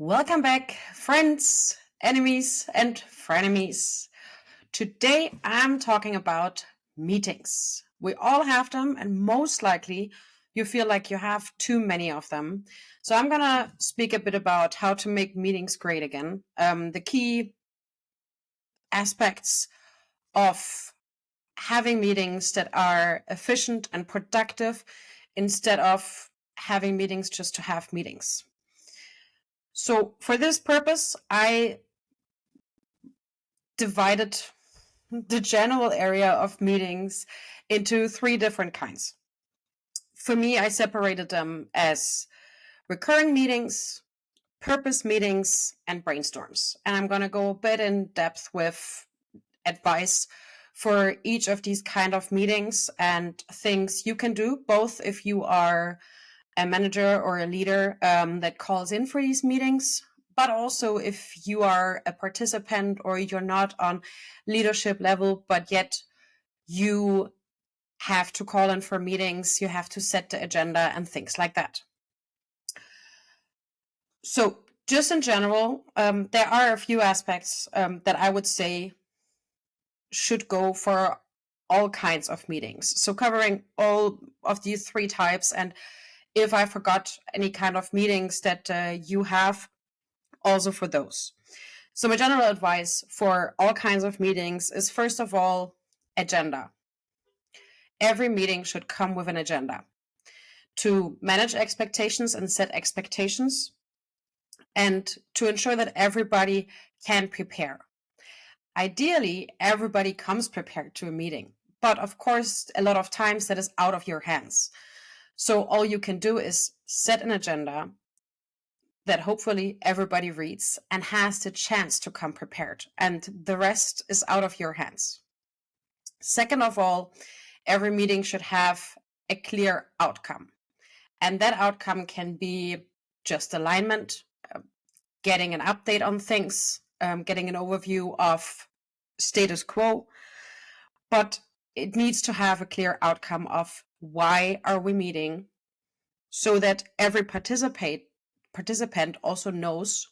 Welcome back, friends, enemies, and frenemies. Today I'm talking about meetings. We all have them, and most likely you feel like you have too many of them. So I'm going to speak a bit about how to make meetings great again. The key aspects of having meetings that are efficient and productive instead of having meetings just to have meetings. So for this purpose, I divided the general area of meetings into three different kinds. For me, I separated them as recurring meetings, purpose meetings, and brainstorms. And I'm going to go a bit in depth with advice for each of these kind of meetings and things you can do, both if you are a manager or a leader that calls in for these meetings, but also if you are a participant or you're not on leadership level, but yet you have to call in for meetings, you have to set the agenda and things like that. So just in general, there are a few aspects that I would say should go for all kinds of meetings. So covering all of these three types, and if I forgot any kind of meetings that you have, also for those. So my general advice for all kinds of meetings is, first of all, agenda. Every meeting should come with an agenda to manage expectations and set expectations, and to ensure that everybody can prepare. Ideally, everybody comes prepared to a meeting, but of course, a lot of times that is out of your hands. So all you can do is set an agenda that hopefully everybody reads and has the chance to come prepared, and the rest is out of your hands. Second of all, every meeting should have a clear outcome, and that outcome can be just alignment, getting an update on things, getting an overview of status quo, but it needs to have a clear outcome of why are we meeting, so that every participant also knows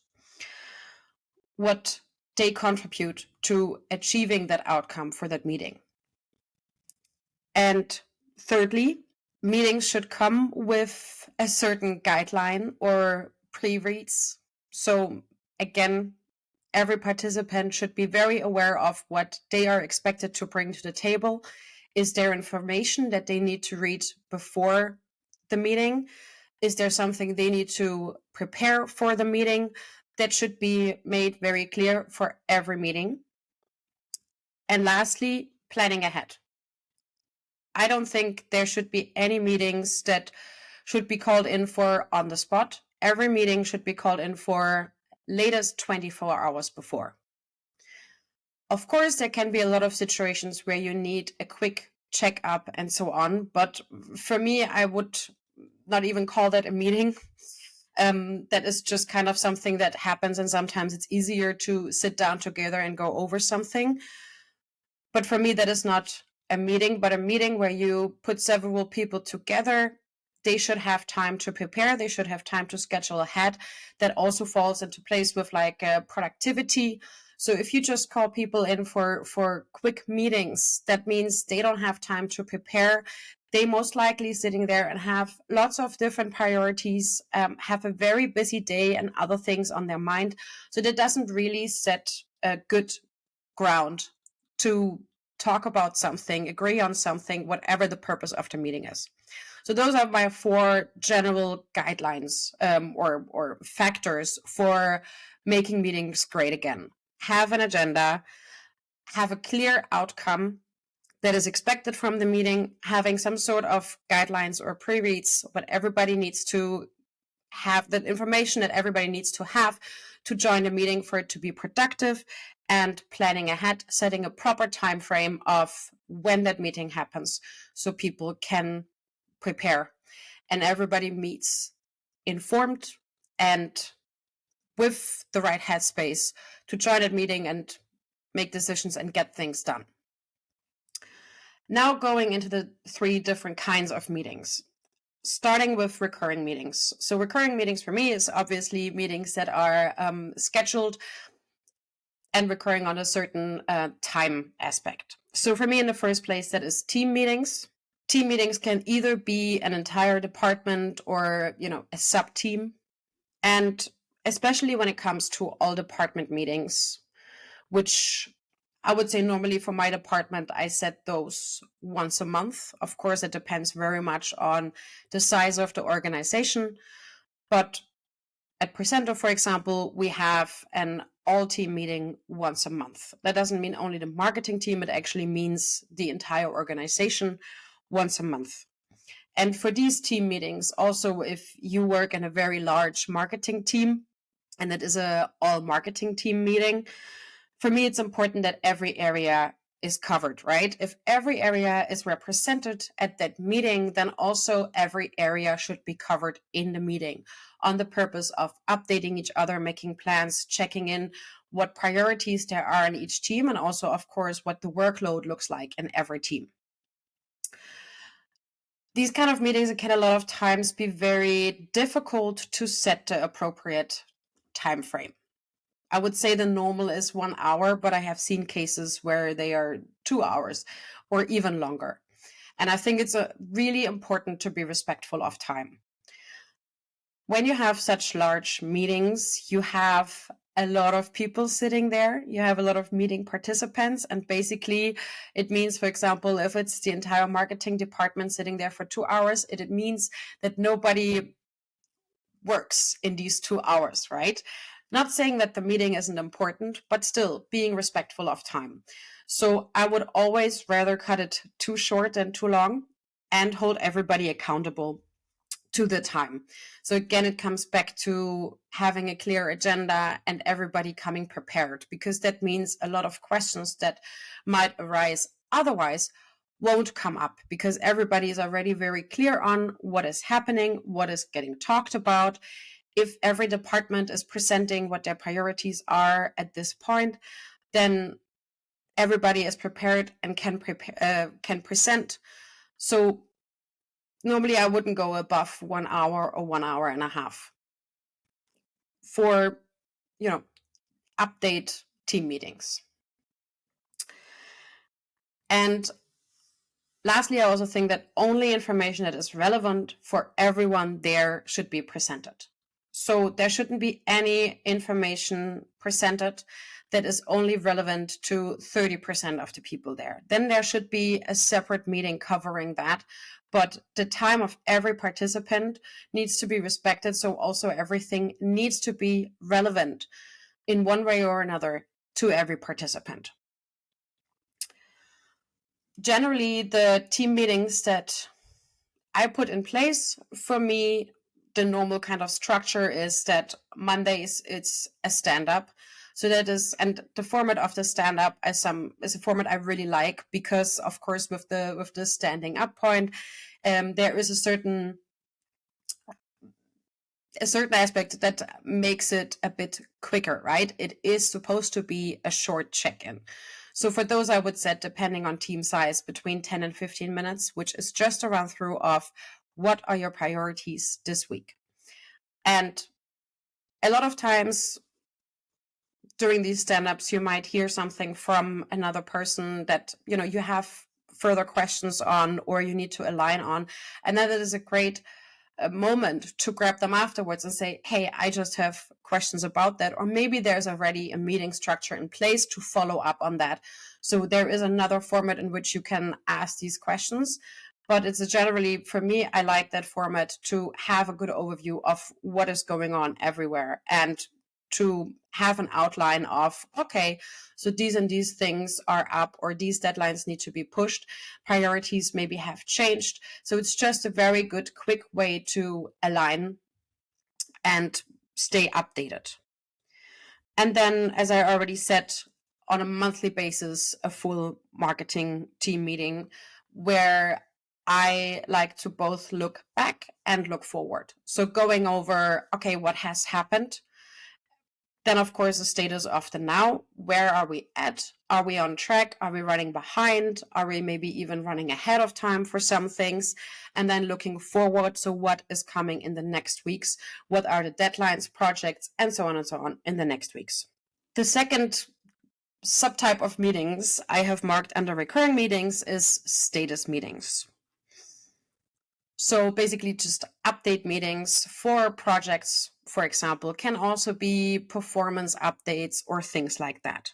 what they contribute to achieving that outcome for that meeting. And thirdly, meetings should come with a certain guideline or pre-reads. So again, every participant should be very aware of what they are expected to bring to the table. Is there information that they need to read before the meeting? Is there something they need to prepare for the meeting? That should be made very clear for every meeting. And lastly, planning ahead. I don't think there should be any meetings that should be called in for on the spot. Every meeting should be called in for latest 24 hours before. Of course, there can be a lot of situations where you need a quick check-up and so on, but for me, I would not even call that a meeting. That is just kind of something that happens, and sometimes it's easier to sit down together and go over something. But for me, that is not a meeting, but a meeting where you put several people together. They should have time to prepare. They should have time to schedule ahead. That also falls into place with like productivity. So if you just call people in for quick meetings, that means they don't have time to prepare. They most likely sitting there and have lots of different priorities, have a very busy day and other things on their mind. So that doesn't really set a good ground to talk about something, agree on something, whatever the purpose of the meeting is. So those are my four general guidelines or factors for making meetings great again. Have an agenda, have a clear outcome that is expected from the meeting, having some sort of guidelines or pre-reads, what everybody needs to have, the information that everybody needs to have to join the meeting for it to be productive, and planning ahead, setting a proper time frame of when that meeting happens so people can prepare and everybody meets informed and with the right headspace to join that meeting and make decisions and get things done. Now going into the three different kinds of meetings. starting with recurring meetings. So recurring meetings for me is obviously meetings that are scheduled and recurring on a certain time aspect. So for me, in the first place, that is team meetings. Team meetings can either be an entire department or, a sub team. And especially when it comes to all department meetings, which I would say normally for my department, I set those once a month. Of course, it depends very much on the size of the organization. But at Presento, for example, we have an all team meeting once a month. That doesn't mean only the marketing team, it actually means the entire organization once a month. And for these team meetings, also if you work in a very large marketing team, and it is a all marketing team meeting, for me, it's important that every area is covered, right? If every area is represented at that meeting, then also every area should be covered in the meeting on the purpose of updating each other, making plans, checking in what priorities there are in each team, and also, of course, what the workload looks like in every team. These kind of meetings can a lot of times be very difficult to set the appropriate time frame. I would say the normal is 1 hour, but I have seen cases where they are 2 hours or even longer. And I think it's really important to be respectful of time. When you have such large meetings, you have a lot of people sitting there. You have a lot of meeting participants. And basically, it means, for example, if it's the entire marketing department sitting there for 2 hours, it means that nobody works in these 2 hours, right? Not saying that the meeting isn't important, but still being respectful of time. So I would always rather cut it too short than too long and hold everybody accountable to the time. So again, it comes back to having a clear agenda and everybody coming prepared, because that means a lot of questions that might arise otherwise won't come up, because everybody is already very clear on what is happening, what is getting talked about. If every department is presenting what their priorities are at this point, then everybody is prepared and can present. So normally I wouldn't go above 1 hour or 1 hour and a half for, update team meetings. And lastly, I also think that only information that is relevant for everyone there should be presented. So there shouldn't be any information presented that is only relevant to 30% of the people there. Then there should be a separate meeting covering that. But the time of every participant needs to be respected. So also everything needs to be relevant in one way or another to every participant. Generally, the team meetings that I put in place, for me, the normal kind of structure is that Mondays it's a stand-up. So that is, and the format of the stand-up is a format I really like, because of course with the standing up point, there is a certain aspect that makes it a bit quicker, right? It is supposed to be a short check-in. So for those, I would set, depending on team size, between 10 and 15 minutes, which is just a run through of what are your priorities this week. And a lot of times during these stand-ups, you might hear something from another person that, you have further questions on, or you need to align on. And then it is a great moment to grab them afterwards and say, hey, I just have questions about that. Or maybe there's already a meeting structure in place to follow up on that. So there is another format in which you can ask these questions. But it's generally, for me, I like that format to have a good overview of what is going on everywhere, and to have an outline of, okay, so these and these things are up, or these deadlines need to be pushed, priorities maybe have changed. So it's just a very good, quick way to align and stay updated. And then, as I already said, on a monthly basis, a full marketing team meeting where I like to both look back and look forward. So going over, okay, what has happened? Then, of course, the status of the now. Where are we at? Are we on track? Are we running behind? Are we maybe even running ahead of time for some things? And then looking forward. So what is coming in the next weeks? What are the deadlines, projects, and so on in the next weeks? The second subtype of meetings I have marked under recurring meetings is status meetings. So basically just update meetings for projects, for example, can also be performance updates or things like that.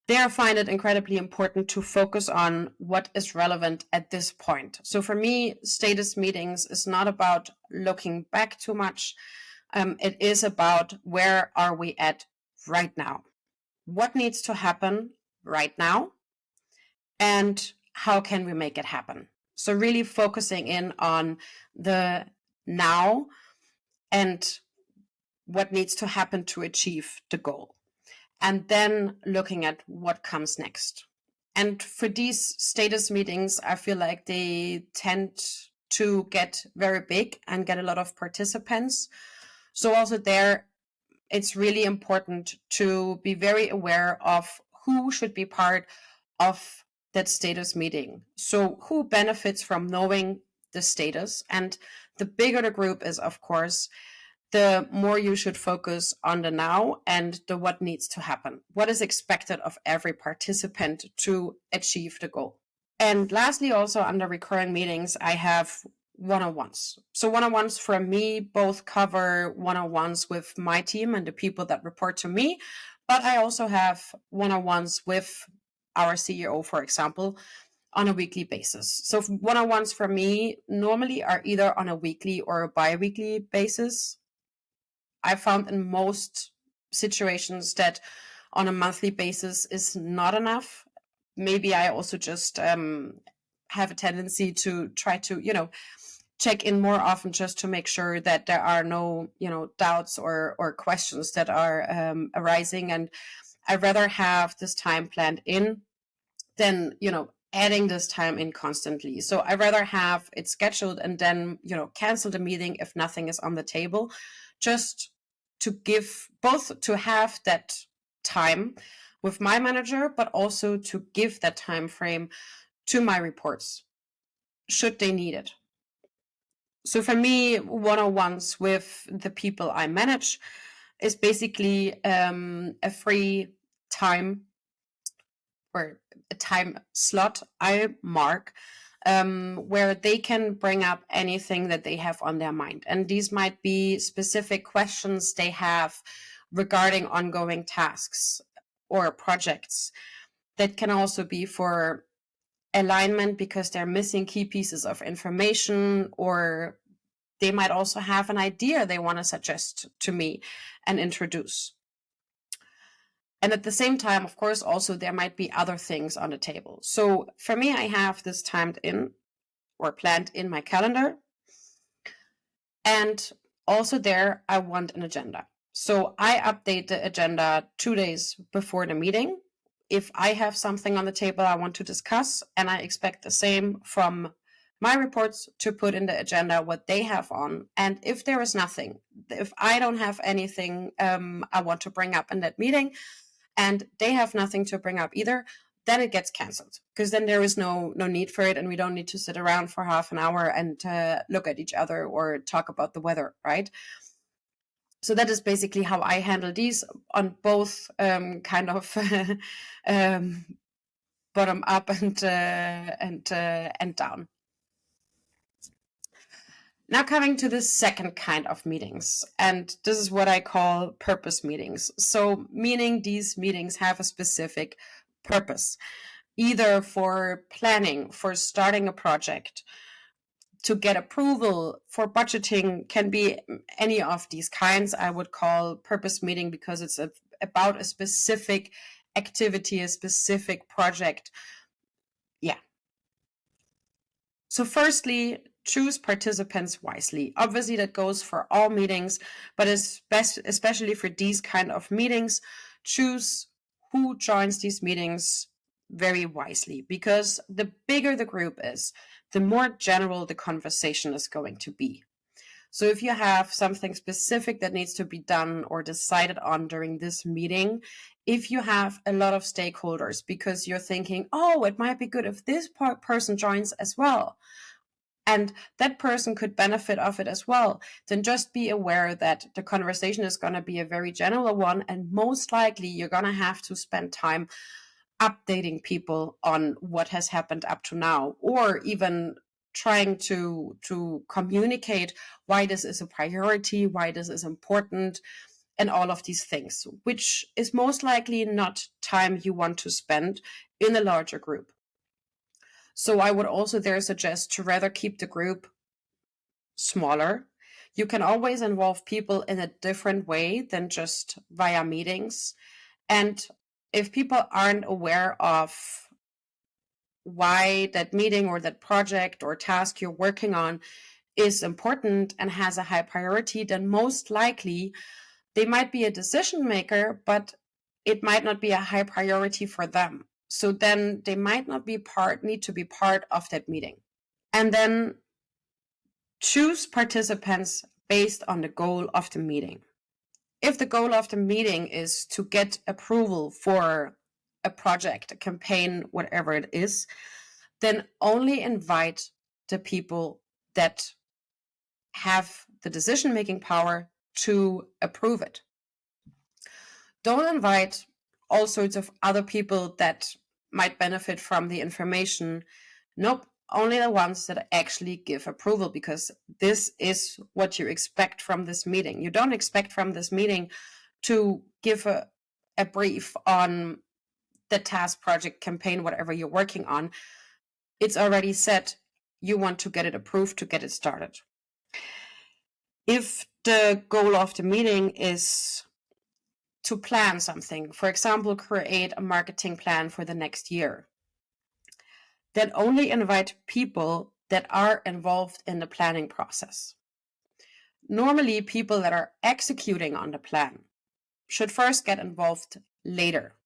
There I find it incredibly important to focus on what is relevant at this point. So for me, status meetings is not about looking back too much. It is about where are we at right now? What needs to happen right now? And how can we make it happen? So really focusing in on the now and what needs to happen to achieve the goal. And then looking at what comes next. And for these status meetings, I feel like they tend to get very big and get a lot of participants. So also there, it's really important to be very aware of who should be part of that status meeting. So who benefits from knowing the status? And the bigger the group is, of course, the more you should focus on the now and the what needs to happen. What is expected of every participant to achieve the goal? And lastly, also under recurring meetings, I have one-on-ones. So one-on-ones for me both cover one-on-ones with my team and the people that report to me, but I also have one-on-ones with our CEO, for example, on a weekly basis. So one-on-ones for me normally are either on a weekly or a bi-weekly basis. I found in most situations that on a monthly basis is not enough. Maybe I also just have a tendency to try to, check in more often just to make sure that there are no, doubts or questions that are arising. And I'd rather have this time planned in than, adding this time in constantly. So I'd rather have it scheduled and then, cancel the meeting if nothing is on the table, just to give both to have that time with my manager, but also to give that time frame to my reports should they need it. So for me, one-on-ones with the people I manage is basically a free time or a time slot I mark where they can bring up anything that they have on their mind. And these might be specific questions they have regarding ongoing tasks or projects. That can also be for alignment because they're missing key pieces of information, or they might also have an idea they want to suggest to me and introduce. And at the same time, of course, also there might be other things on the table. So for me, I have this timed in or planned in my calendar. And also there, I want an agenda. So I update the agenda 2 days before the meeting. If I have something on the table I want to discuss, and I expect the same from my reports to put in the agenda what they have on. And if there is nothing, if I don't have anything I want to bring up in that meeting, and they have nothing to bring up either, then it gets canceled because then there is no need for it, and we don't need to sit around for half an hour and look at each other or talk about the weather, right? So that is basically how I handle these on both kind of bottom up and down. Now coming to the second kind of meetings, and this is what I call purpose meetings. So meaning these meetings have a specific purpose, either for planning, for starting a project, to get approval, for budgeting, can be any of these kinds. I would call purpose meeting because it's about a specific activity, a specific project. Yeah. So firstly, choose participants wisely. Obviously, that goes for all meetings, but especially for these kind of meetings, choose who joins these meetings very wisely, because the bigger the group is, the more general the conversation is going to be. So if you have something specific that needs to be done or decided on during this meeting, if you have a lot of stakeholders because you're thinking, oh, it might be good if this person joins as well, and that person could benefit of it as well, then just be aware that the conversation is going to be a very general one, and most likely you're going to have to spend time updating people on what has happened up to now, or even trying to communicate why this is a priority, why this is important, and all of these things, which is most likely not time you want to spend in a larger group. So I would also there suggest to rather keep the group smaller. You can always involve people in a different way than just via meetings. And if people aren't aware of why that meeting or that project or task you're working on is important and has a high priority, then most likely they might be a decision maker, but it might not be a high priority for them. So then they might not need to be part of that meeting. And then choose participants based on the goal of the meeting. If the goal of the meeting is to get approval for a project, a campaign, whatever it is, then only invite the people that have the decision-making power to approve it. Don't invite all sorts of other people that might benefit from the information. Nope, only the ones that actually give approval, because this is what you expect from this meeting. You don't expect from this meeting to give a brief on the task, project, campaign, whatever you're working on. It's already set. You want to get it approved to get it started. If the goal of the meeting is to plan something, for example, create a marketing plan for the next year, then only invite people that are involved in the planning process. Normally, people that are executing on the plan should first get involved later.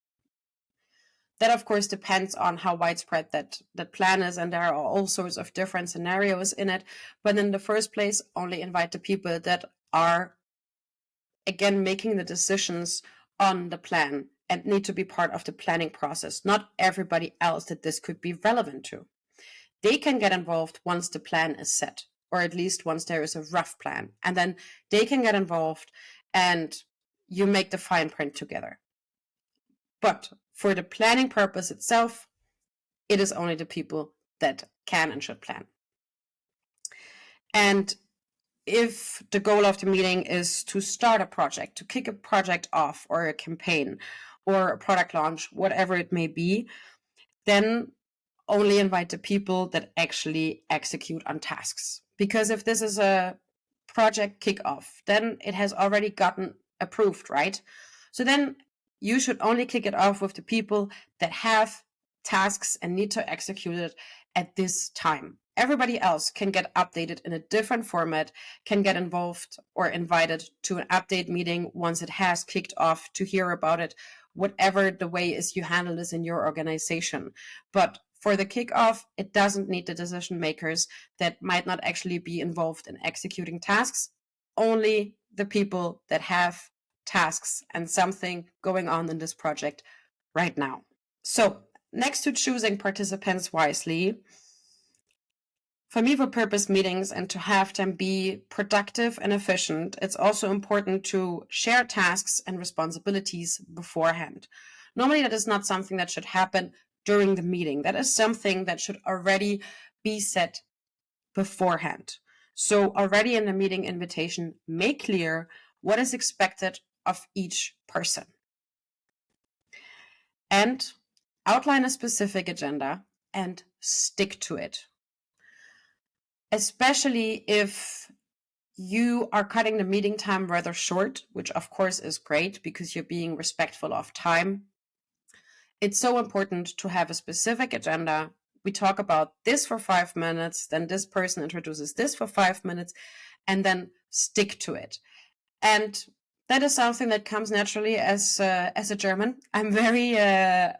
That, of course, depends on how widespread that plan is, and there are all sorts of different scenarios in it. But in the first place, only invite the people that are, again, making the decisions on the plan and need to be part of the planning process, not everybody else that this could be relevant to. They can get involved once the plan is set, or at least once there is a rough plan, and then they can get involved and you make the fine print together. But for the planning purpose itself, it is only the people that can and should plan. And if the goal of the meeting is to start a project, to kick a project off, or a campaign, or a product launch, whatever it may be, then only invite the people that actually execute on tasks. Because if this is a project kickoff, then it has already gotten approved, right? So then you should only kick it off with the people that have tasks and need to execute it at this time. Everybody else can get updated in a different format, can get involved or invited to an update meeting once it has kicked off to hear about it, whatever the way is you handle this in your organization. But for the kickoff, it doesn't need the decision makers that might not actually be involved in executing tasks, only the people that have tasks and something going on in this project right now. So next to choosing participants wisely, for me, for purpose meetings and to have them be productive and efficient, it's also important to share tasks and responsibilities beforehand. Normally, that is not something that should happen during the meeting. That is something that should already be set beforehand. So already in the meeting invitation, make clear what is expected of each person. And outline a specific agenda and stick to it. Especially if you are cutting the meeting time rather short, which of course is great because you're being respectful of time. It's so important to have a specific agenda. We talk about this for 5 minutes, then this person introduces this for 5 minutes, and then stick to it. And that is something that comes naturally as a German. I'm very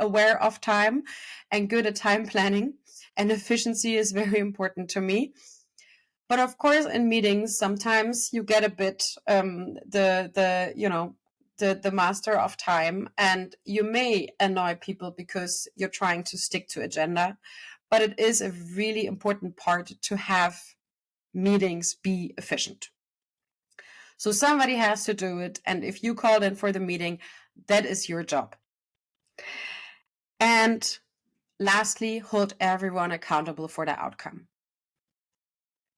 aware of time and good at time planning, and efficiency is very important to me. But of course, in meetings, sometimes you get a bit the master of time, and you may annoy people because you're trying to stick to agenda. But it is a really important part to have meetings be efficient. So somebody has to do it, and if you called in for the meeting, that is your job. And lastly, hold everyone accountable for the outcome.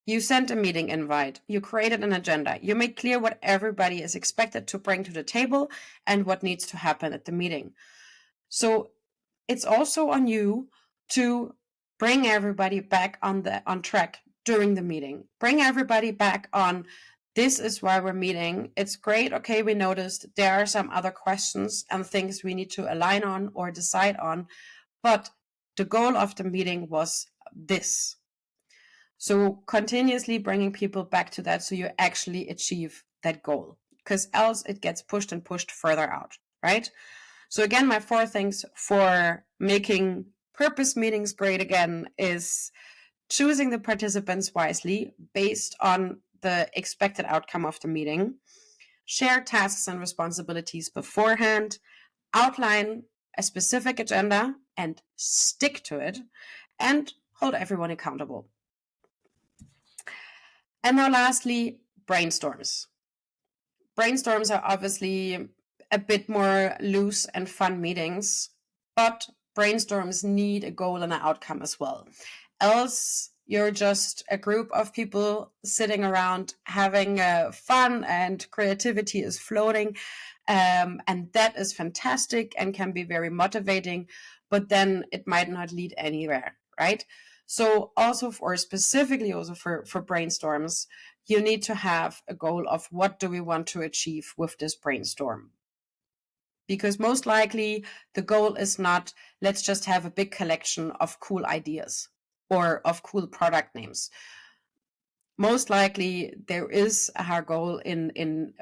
You sent a meeting invite, you created an agenda, you made clear what everybody is expected to bring to the table and what needs to happen at the meeting. So it's also on you to bring everybody back on track during the meeting. Bring everybody back on, this is why we're meeting. It's great. Okay, we noticed there are some other questions and things we need to align on or decide on, but the goal of the meeting was this. So continuously bringing people back to that so you actually achieve that goal, because else it gets pushed and pushed further out, right? So again, my 4 things for making purpose meetings great again is choosing the participants wisely based on the expected outcome of the meeting, share tasks and responsibilities beforehand, outline a specific agenda and stick to it, and hold everyone accountable. And now lastly, brainstorms. Brainstorms are obviously a bit more loose and fun meetings, but brainstorms need a goal and an outcome as well. Else, you're just a group of people sitting around having fun and creativity is floating. And that is fantastic and can be very motivating, but then it might not lead anywhere, right? So also specifically for brainstorms, you need to have a goal of what do we want to achieve with this brainstorm. Because most likely the goal is not, let's just have a big collection of cool ideas or of cool product names. Most likely there is a higher goal in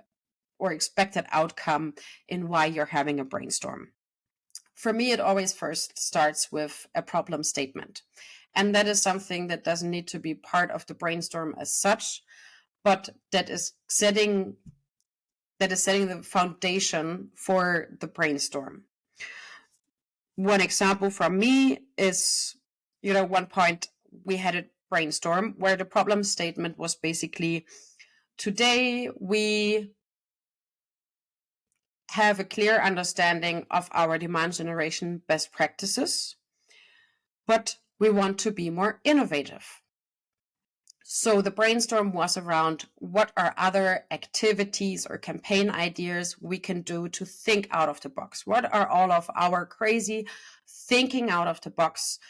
or expected outcome in why you're having a brainstorm. For me, it always first starts with a problem statement. And that is something that doesn't need to be part of the brainstorm as such, but that is setting the foundation for the brainstorm. One example from me is, one point we had a brainstorm where the problem statement was basically, today we have a clear understanding of our demand generation best practices, but we want to be more innovative. So the brainstorm was around what are other activities or campaign ideas we can do to think out of the box? What are all of our crazy thinking out of the box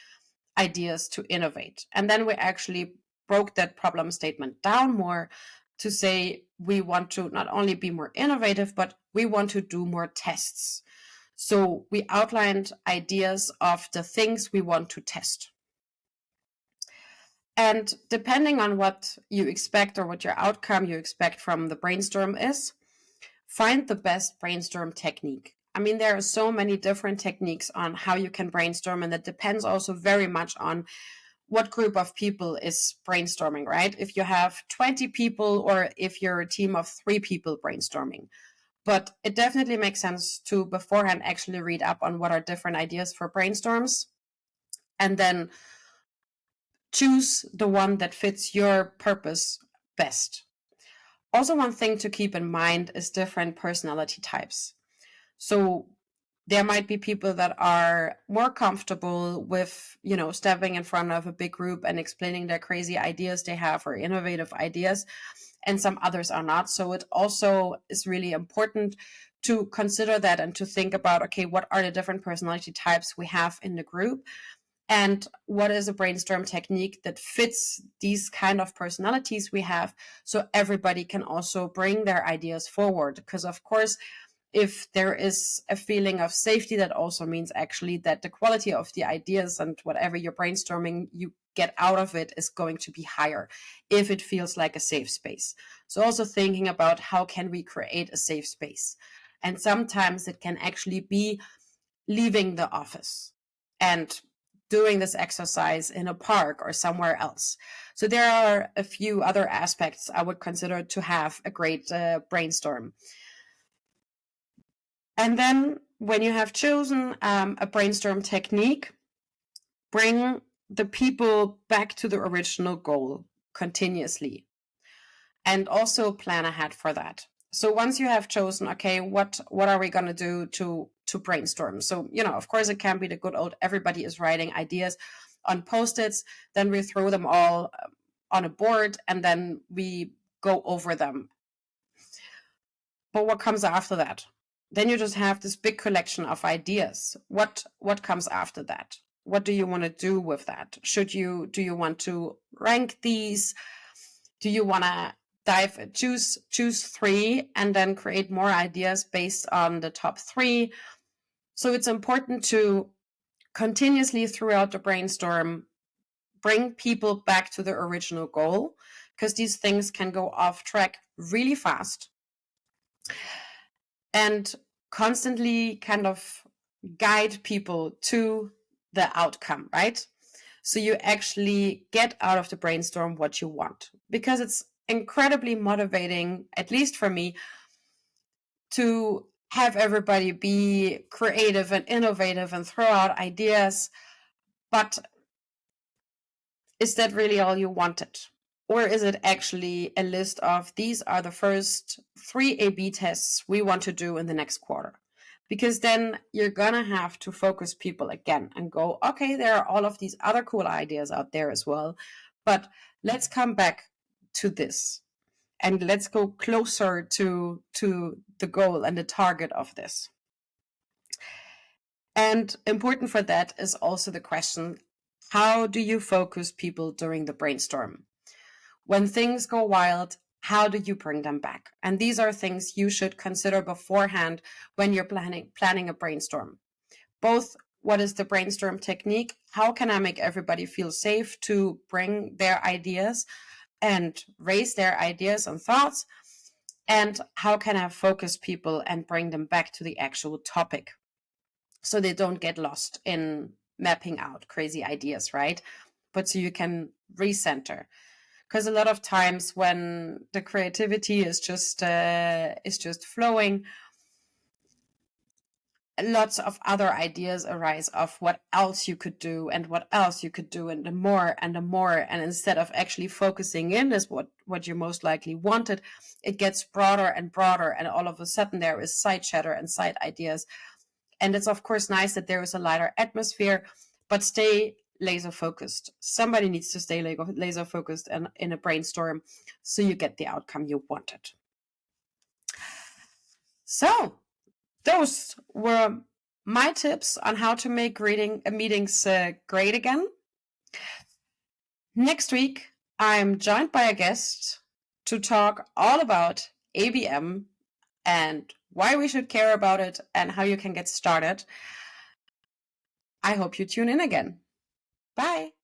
ideas to innovate? And then we actually broke that problem statement down more to say we want to not only be more innovative, but we want to do more tests. So we outlined ideas of the things we want to test. And depending on what you expect or what your outcome you expect from the brainstorm is, find the best brainstorm technique. I mean, there are so many different techniques on how you can brainstorm, and that depends also very much on what group of people is brainstorming, right? If you have 20 people or if you're a team of 3 people brainstorming. But it definitely makes sense to beforehand actually read up on what are different ideas for brainstorms and then choose the one that fits your purpose best. Also, one thing to keep in mind is different personality types. So there might be people that are more comfortable with, stepping in front of a big group and explaining their crazy ideas they have or innovative ideas, and some others are not. So it also is really important to consider that and to think about, okay, what are the different personality types we have in the group? And what is a brainstorm technique that fits these kind of personalities we have, so everybody can also bring their ideas forward? Because of course, if there is a feeling of safety, that also means actually that the quality of the ideas and whatever you're brainstorming you get out of it is going to be higher if it feels like a safe space. So also thinking about how can we create a safe space. And sometimes it can actually be leaving the office and doing this exercise in a park or somewhere else. So there are a few other aspects I would consider to have a great brainstorm. And then when you have chosen a brainstorm technique, bring the people back to the original goal continuously, and also plan ahead for that. So once you have chosen, okay, what are we going to do to brainstorm? So, of course, it can be the good old everybody is writing ideas on Post-its, then we throw them all on a board, and then we go over them. But what comes after that? Then you just have this big collection of ideas. What comes after that? What do you want to do with that? Do you want to rank these? Do you want to choose 3 and then create more ideas based on the top 3? So it's important to continuously throughout the brainstorm bring people back to the original goal, because these things can go off track really fast, and constantly kind of guide people to the outcome, right? So you actually get out of the brainstorm what you want, because it's incredibly motivating, at least for me, to have everybody be creative and innovative and throw out ideas. But is that really all you wanted? Or is it actually a list of these are the first 3 A/B tests we want to do in the next quarter? Because then you're going to have to focus people again and go, okay, there are all of these other cool ideas out there as well, but let's come back to this and let's go closer to the goal and the target of this. And important for that is also the question, how do you focus people during the brainstorm? When things go wild, how do you bring them back? And these are things you should consider beforehand when you're planning a brainstorm. Both, what is the brainstorm technique? How can I make everybody feel safe to bring their ideas and raise their ideas and thoughts? And how can I focus people and bring them back to the actual topic so they don't get lost in mapping out crazy ideas, right? But so you can recenter. Because a lot of times when the creativity is just flowing, lots of other ideas arise of what else you could do and what else you could do, and the more and the more. And instead of actually focusing in is what you most likely wanted, it gets broader and broader, and all of a sudden there is side chatter and side ideas. And it's of course nice that there is a lighter atmosphere, but stay laser focused. Somebody needs to stay laser focused and in a brainstorm so you get the outcome you wanted. So those were my tips on how to make meetings great again. Next week, I'm joined by a guest to talk all about ABM and why we should care about it and how you can get started. I hope you tune in again. Bye.